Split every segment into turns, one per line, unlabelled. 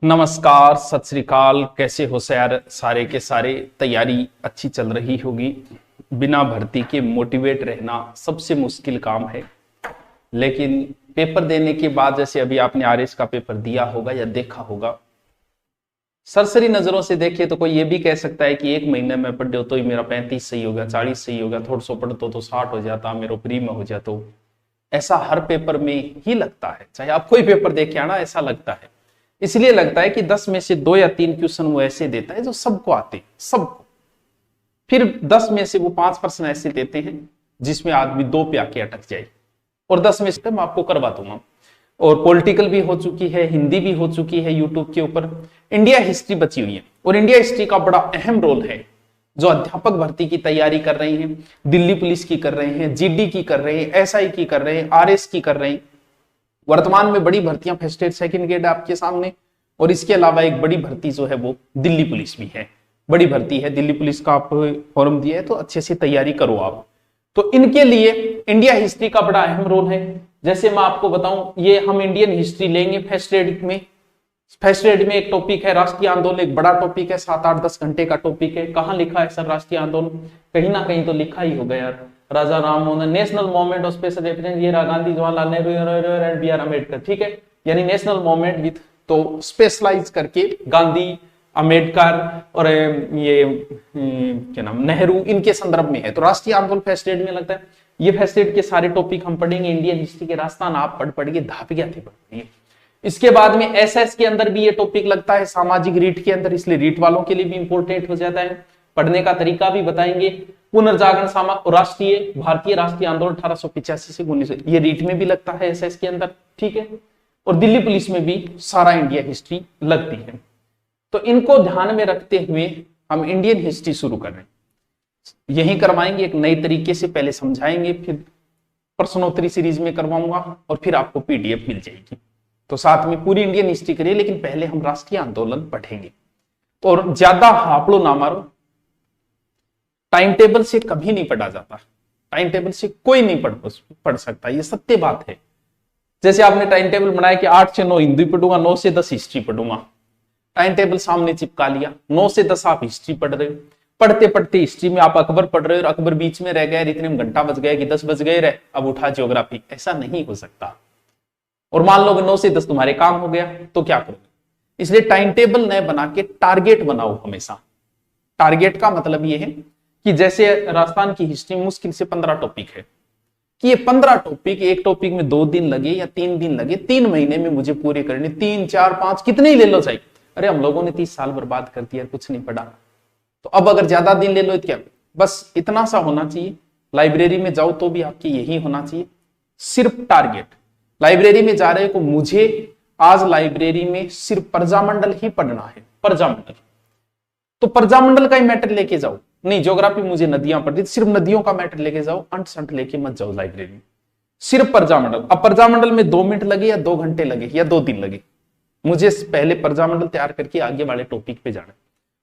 नमस्कार, सत श्री अकाल। कैसे हो सर? सारे के सारे तैयारी अच्छी चल रही होगी। बिना भर्ती के मोटिवेट रहना सबसे मुश्किल काम है, लेकिन पेपर देने के बाद, जैसे अभी आपने आरएस का पेपर दिया होगा या देखा होगा, सरसरी नजरों से देखे तो कोई ये भी कह सकता है कि एक महीने में पढ़ तो ही मेरा 35 सही हो गया, 40 सही हो गया, थोड़ा सो पढ़ तो 60 हो जाता, मेरा प्री में हो जाता। ऐसा हर पेपर में ही लगता है, चाहे आप कोई पेपर देखे आना, ऐसा लगता है। इसलिए लगता है कि 10 में से 2 या 3 क्वेश्चन वो ऐसे देता है जो सबको आते, सबको। फिर 10 में से वो 5% ऐसे देते हैं जिसमें आदमी 2 पे आके अटक जाए, और 10 में से मैं आपको करवा दूंगा। और पॉलिटिकल भी हो चुकी है, हिंदी भी हो चुकी है यूट्यूब के ऊपर। इंडिया हिस्ट्री बची हुई है, और इंडिया हिस्ट्री का बड़ा अहम रोल है। जो अध्यापक भर्ती की तैयारी कर रहे हैं, दिल्ली पुलिस की कर रहे हैं, जीडी की कर रहे हैं, एसआई की कर रहे हैं, आरएस की कर रहे हैं। वर्तमान में बड़ी भर्तियां फर्स्ट ग्रेड सेकंड ग्रेड आपके सामने, और इसके अलावा एक बड़ी भर्ती जो है वो दिल्ली पुलिस भी है। बड़ी भर्ती है दिल्ली पुलिस का, आप फॉर्म दिया है तो अच्छे से तैयारी करो आप। तो इनके लिए इंडिया हिस्ट्री का बड़ा अहम रोल है। जैसे मैं आपको बताऊं, ये हम इंडियन हिस्ट्री लेंगे फर्स्ट ग्रेड में। फर्स्ट ग्रेड में एक टॉपिक है राष्ट्रीय आंदोलन, एक बड़ा टॉपिक है, 7-8-10 घंटे का टॉपिक है। कहां लिखा है सर राष्ट्रीय आंदोलन? कहीं ना कहीं तो लिखा ही होगा यार। Raja Ram Mohan, national movement of special reference, ये Gandhi, Jawaharlal Nehru and B R Ambedkar, ठीक है। यानी नेशनल मूवमेंट विथ, तो स्पेशलाइज करके गांधी, अम्बेडकर और ये क्या नाम, नेहरू, इनके संदर्भ में है। तो राष्ट्रीय आंदोलन फर्स्ट ग्रेड में लगता है। ये फर्स्ट ग्रेड के सारे टॉपिक हम पढ़ेंगे। इंडियन हिस्ट्री के रास्ता ना आप पढ़ के धाप गया थे। इसके बाद में एसएस के अंदर भी ये टॉपिक लगता है, सामाजिक रीट के अंदर, इसलिए रीट वालों के लिए भी इंपॉर्टेंट हो जाता है। पढ़ने का तरीका भी बताएंगे। पुनर्जागरण राष्ट्रीय, भारतीय राष्ट्रीय आंदोलन 1885 से 1900, ये रीट में भी लगता है एसएस के अंदर, ठीक है। और दिल्ली पुलिस में भी सारा इंडिया हिस्ट्री लगती है। तो इनको ध्यान में रखते हुए हम इंडियन हिस्ट्री शुरू कर रहे हैं। यही करवाएंगे एक नए तरीके से, पहले समझाएंगे, फिर प्रश्नोत्तरी सीरीज में करवाऊंगा, और फिर आपको पीडीएफ मिल जाएगी। तो साथ में पूरी इंडियन हिस्ट्री करिए, लेकिन पहले हम राष्ट्रीय आंदोलन पढ़ेंगे। और ज्यादा हापड़ो ना मारो, टाइम टेबल से कभी नहीं पढ़ा जाता। टाइम टेबल से कोई नहीं पढ़ सकता, ये सत्य बात है। जैसे आपने टाइम टेबल बनाया कि 8 से 9 हिंदी पढ़ूंगा, 9 से 10 हिस्ट्री पढ़ूंगा। टाइम टेबल सामने चिपका लिया, 9 से 10 आप हिस्ट्री पढ़ रहे हो। पढ़ते पढ़ते हिस्ट्री में आप अकबर पढ़ रहे हो, और अकबर बीच में रह गया, इतने में घंटा बज गया कि 10 बज गए रहे, अब उठा ज्योग्राफी। ऐसा नहीं हो सकता। और मान लो 9 से 10 तुम्हारे काम हो गया, तो क्या करोगे? इसलिए टाइम टेबल न बना के टारगेट बनाओ हमेशा। टारगेट का मतलब यह है कि जैसे राजस्थान की हिस्ट्री मुश्किल से 15 टॉपिक है, कि ये 15 टॉपिक, एक टॉपिक में 2 दिन लगे या 3 दिन लगे, 3 महीने में मुझे पूरे करने, 3, 4, 5 कितने ही ले लो चाहिए। अरे हम लोगों ने 30 साल बर्बाद कर दिया, कुछ नहीं पढ़ा। तो अब अगर ज्यादा दिन ले लो तो क्या, बस इतना सा होना चाहिए। लाइब्रेरी में जाओ तो भी आपकी यही होना चाहिए, सिर्फ टारगेट। लाइब्रेरी में जा रहे को, मुझे आज लाइब्रेरी में सिर्फ प्रजामंडल ही पढ़ना है, प्रजामंडल। तो प्रजामंडल का ही मैटर लेके जाओ। नहीं, ज्योग्राफी मुझे नदियां पढ़ती, सिर्फ नदियों का मैटर लेके जाओ, अंट संट लेके मत जाओ लाइब्रेरी में, सिर्फ प्रजामंडल। अब प्रजामंडल में 2 मिनट लगे या 2 घंटे लगे या 2 दिन लगे, मुझे पहले प्रजामंडल तैयार करके आगे वाले टॉपिक पे जाना।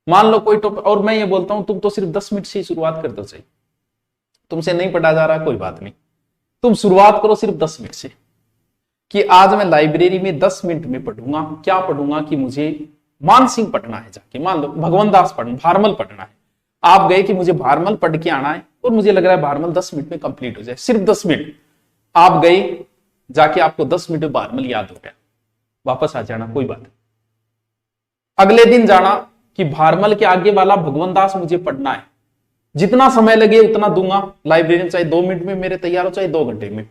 मान लो कोई टॉपिक, और मैं ये बोलता हूं तुम तो सिर्फ 10 मिनट से ही शुरुआत कर दो, चाहिए तुमसे नहीं पढ़ा जा रहा कोई बात नहीं, तुम शुरुआत करो सिर्फ 10 मिनट से, कि आज मैं लाइब्रेरी में 10 मिनट में पढ़ूंगा। क्या पढ़ूंगा? कि मुझे मानसिंह पढ़ना है, जाके मान लो भगवंत दास पढ़ना, भारमल पढ़ना है। आप गए कि मुझे भारमल पढ़ के आना है, और मुझे लग रहा है भारमल 10 मिनट में कंप्लीट हो जाए, सिर्फ 10 मिनट। आप गए जाके, आपको 10 मिनट में भारमल याद हो गया, वापस आ जाना, कोई बात नहीं। अगले दिन जाना कि भारमल के आगे वाला भगवंत दास मुझे पढ़ना है, जितना समय लगे उतना दूंगा लाइब्रेरी में, चाहे 2 मिनट में मेरे तैयार हो, चाहे 2 घंटे में।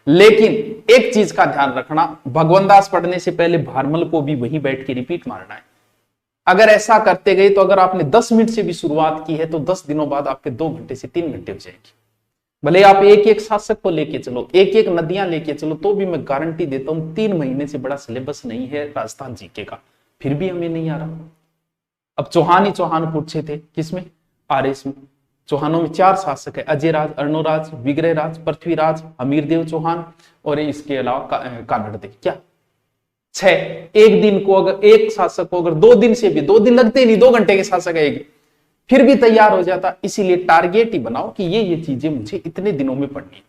लेकिन एक चीज का ध्यान रखना, भगवंत दास पढ़ने से पहले भारमल को भी वहीं बैठ के रिपीट मारना है। अगर ऐसा करते गए तो अगर आपने 10 मिनट से भी शुरुआत की है तो 10 दिनों बाद आपके 2 घंटे से 3 घंटे हो जाएंगे। भले आप एक एक शासक को लेके चलो, एक एक नदियां लेके चलो, तो भी मैं गारंटी देता हूं 3 महीने से बड़ा सिलेबस नहीं है राजस्थान जीके का, फिर भी हमें नहीं आ रहा। अब चौहान ही चौहान पूछे थे, किसमें? आरएस में। चौहानों में 4 शासक है, अजयराज, अर्णोराज, विग्रहराज, पृथ्वीराज, हमीरदेव चौहान, और इसके अलावा कानड़देव। क्या 6? एक दिन को अगर एक शासक को अगर 2 दिन से भी, 2 दिन लगते नहीं, 2 घंटे के शासक है, फिर भी तैयार हो जाता। इसीलिए टारगेट ही बनाओ कि ये चीजें मुझे इतने दिनों में पढ़नी है।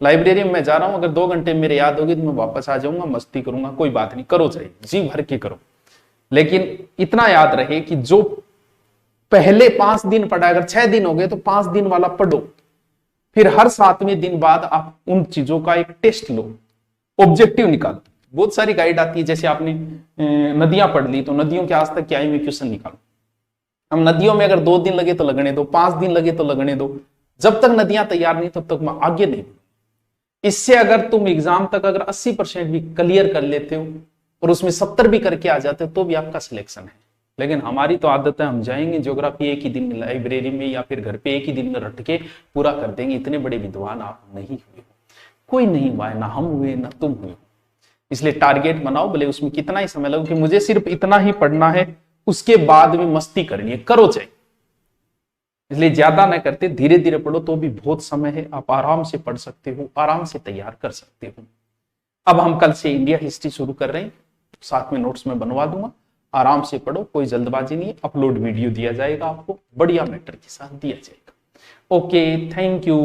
लाइब्रेरी में मैं जा रहा हूं, अगर 2 घंटे मेरे याद होगी तो मैं वापस आ जाऊंगा, मस्ती करूंगा, कोई बात नहीं, करो, चाहिए जी भर के करो। लेकिन इतना याद रहे कि जो पहले 5 दिन पढ़ा, अगर 6 दिन हो गए तो 5 दिन वाला पढ़ो, फिर हर 7वें दिन बाद आप उन चीजों का एक टेस्ट लो, ऑब्जेक्टिव निकालो। बहुत सारी गाइड आती है, जैसे आपने नदियां पढ़ ली तो नदियों के आज तक क्या में क्वेश्चन निकालो। हम नदियों में अगर 2 दिन लगे तो लगने दो, 5 दिन लगे तो लगने दो, जब तक नदियां तैयार नहीं तब तक मैं आगे नहीं। इससे अगर तुम एग्जाम तक अगर 80% भी क्लियर कर लेते हो और उसमें 70 भी करके आ जाते हो तो भी आपका सिलेक्शन है। लेकिन हमारी तो आदत है, हम जाएंगे ज्योग्राफी एक ही दिन में लाइब्रेरी में या फिर घर पे एक ही दिन में रट के पूरा कर देंगे। इतने बड़े विद्वान आप नहीं हुए हो, कोई नहीं हुआ है, ना हम हुए ना तुम हुए हो। इसलिए टारगेट बनाओ, भले उसमें कितना ही समय लगे कि मुझे सिर्फ इतना ही पढ़ना है, उसके बाद में मस्ती करनी है, करो चाहिए। इसलिए ज्यादा ना करते, धीरे धीरे पढ़ो तो भी बहुत समय है, आप आराम से पढ़ सकते हो, आराम से तैयार कर सकते हो। अब हम कल से इंडिया हिस्ट्री शुरू कर रहे हैं, साथ में नोट्स में बनवा दूंगा, आराम से पढ़ो, कोई जल्दबाजी नहीं है। अपलोड वीडियो दिया जाएगा आपको, बढ़िया मैटर के साथ दिया जाएगा। Okay, thank you.